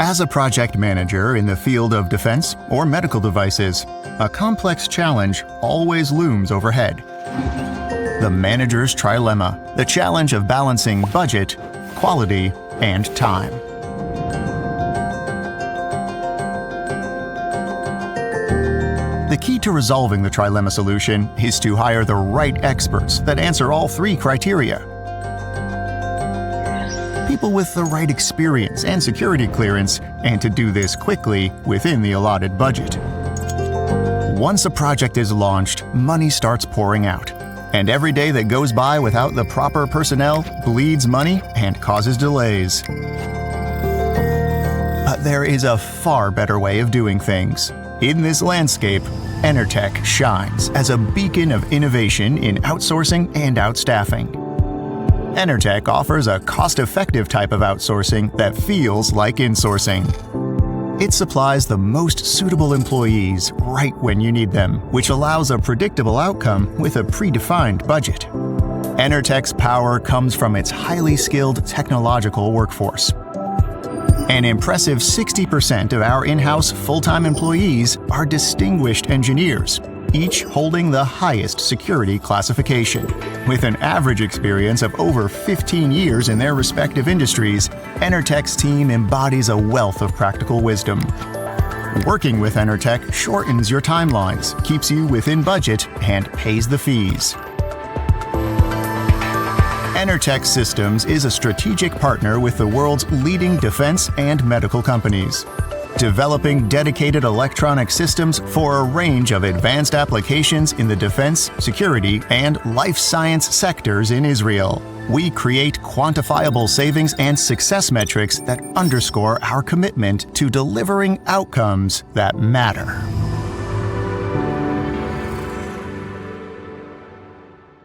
As a project manager in the field of defense or medical devices, a complex challenge always looms overhead. The manager's trilemma, the challenge of balancing budget, quality, and time. The key to resolving the trilemma solution is to hire the right experts that answer all three criteria. People with the right experience and security clearance, and to do this quickly within the allotted budget. Once a project is launched, money starts pouring out, and every day that goes by without the proper personnel bleeds money and causes delays. But there is a far better way of doing things. In this landscape, Enertec shines as a beacon of innovation in outsourcing and outstaffing. Enertec offers a cost-effective type of outsourcing that feels like insourcing. It supplies the most suitable employees right when you need them, which allows a predictable outcome with a predefined budget. Enertec's power comes from its highly skilled technological workforce. An impressive 60% of our in-house full-time employees are distinguished engineers, each holding the highest security classification. With an average experience of over 15 years in their respective industries, Enertec's team embodies a wealth of practical wisdom. Working with Enertec shortens your timelines, keeps you within budget, and pays the fees. Enertec Systems is a strategic partner with the world's leading defense and medical companies, developing dedicated electronic systems for a range of advanced applications in the defense, security, and life science sectors in Israel. We create quantifiable savings and success metrics that underscore our commitment to delivering outcomes that matter.